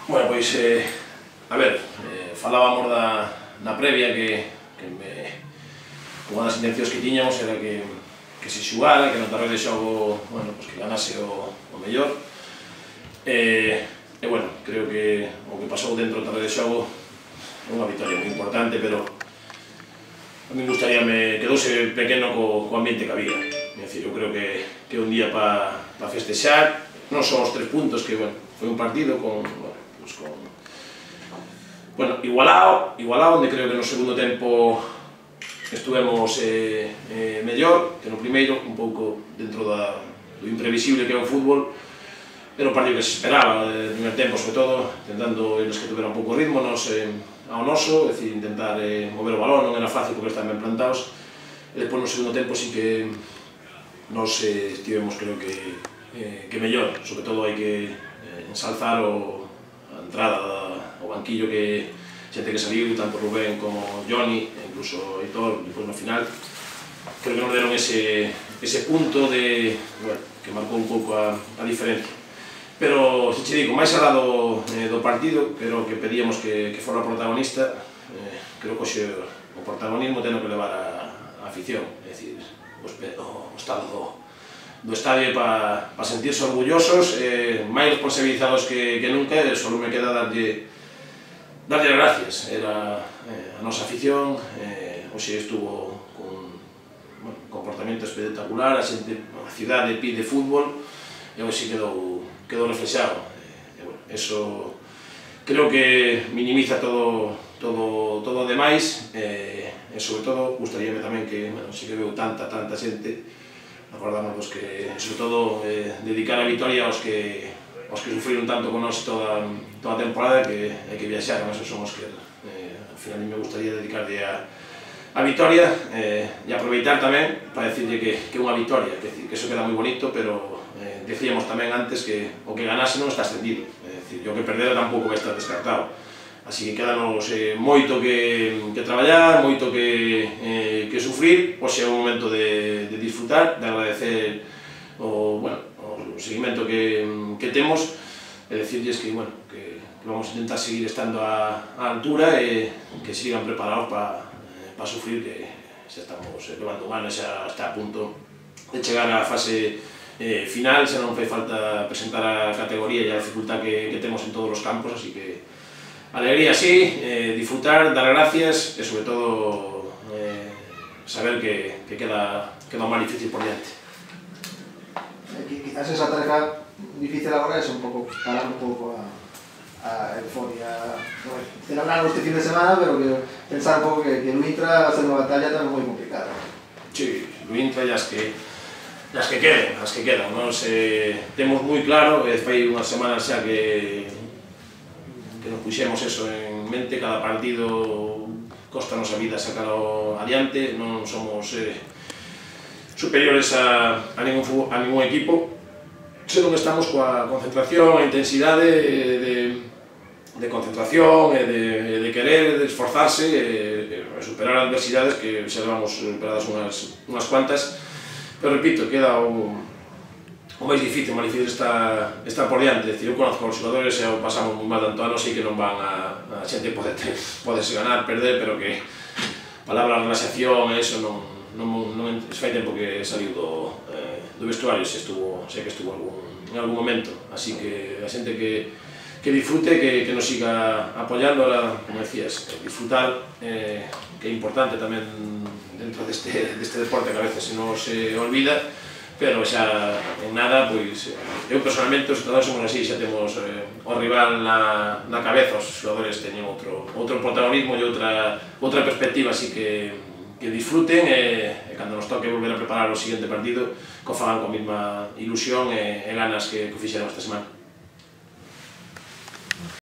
Bueno, pois, a ver, falábamos na previa que unha das intencións que tiñamos era que se xugara, que no terreo de xogo, bueno, pois que ganase o mellor. E, bueno, creo que o que pasou dentro do terreo de xogo é unha victoria moi importante, pero a mí gustaríame, quedouse pequeno co ambiente que había. É dicir, eu creo que é un día para festexar, non son os 3 puntos, que, bueno, foi un partido con igualado, onde creo que no segundo tempo estuvemos mellor que no primeiro, un pouco dentro do imprevisible que é o fútbol. Era un partido que se esperaba no primer tempo, sobre todo, intentando eles que tuveran un pouco ritmo, nos ao noso, é dicir, intentar mover o balón, non era fácil porque estaban ben plantados. E depois no segundo tempo sí que nos estivemos, creo que mellor. Sobre todo hai que ensalzar a entrada ao banquillo, que xente que saliu, tanto Rubén como Johnny, e incluso Aitor, depois no final, creo que nos deron ese punto que marcou un pouco a diferencia. Pero, se che digo, máis alá do partido, creo que pedíamos que fora o protagonista. Creo que o protagonismo ten que levar a afición, é dicir, o estado do estadio para sentirse orgullosos, máis responsabilizados que nunca. Só me queda darlle as gracias. Era a nosa afición, hoxe estuvo con un comportamento espectacular, a cidade pide fútbol, e hoxe quedou reflexado. Eso creo que minimiza todo o demais, e sobre todo gustaríame tamén que, se que veo tanta xente, acordarnos que, sobre todo, dedicar a vitoria aos que sufriron tanto con nós toda a temporada, que hai que viaxar, esos son os que ao final me gustaría dedicarle a vitoria, e aproveitar tamén para decirle que é unha vitoria, que eso queda moi bonito, pero decíamos tamén antes que o que ganase non está ascendido, é dicir, o que perdera tampouco vai estar descartado. Así que quedanos moito que traballar, moito que sufrir. Hoxe é o momento de disfrutar, de agradecer o seguimento que temos, e decirles que vamos a intentar seguir estando á altura e que sigan preparados para sufrir, que xa estamos levando un ano, xa está a punto de chegar á fase final. Xa non fai falta presentar a categoría e a dificultad que temos en todos os campos, así que alegría sí, disfrutar, dar gracias e sobre todo saber que queda o máis difícil por diante. Quizás esa tarefa difícil agora é un pouco parar un pouco a euforia, celebrarlo este fin de semana, pero que pensar un pouco que o Intra va a ser unha batalla tamén moi complicada. Sí, o Intra e as que quedan, nos temos moi claro, fai unhas semanas xa que nos puxemos eso en mente. Cada partido costanos a vida sacarlo adiante, non somos superiores a ningún equipo, senón que estamos coa concentración, a intensidade de concentración e de querer, de esforzarse e superar adversidades que xa levamos superadas unhas cuantas. Pero repito, queda o máis difícil está por diante. Eu conozco os xogadores e o pasamos moi mal tanto anos, e que non van a xente poderse ganar, perder, pero que palabras de relaxación e iso non fai tempo que saliu do vestuario, sei que estuvo en algún momento. Así que a xente que disfrute, que nos siga apoiando, como decías, disfrutar, que é importante tamén dentro deste deporte, que a veces se nos olvida. Pero xa en nada, pois, eu personalmente, os xogadores somos así, xa temos o rival na cabeza, os xogadores teñen outro protagonismo e outra perspectiva, así que disfruten, e cando nos toque volver a preparar o seguinte partido, que o fagan con a mesma ilusión e ganas que fixeron esta semana.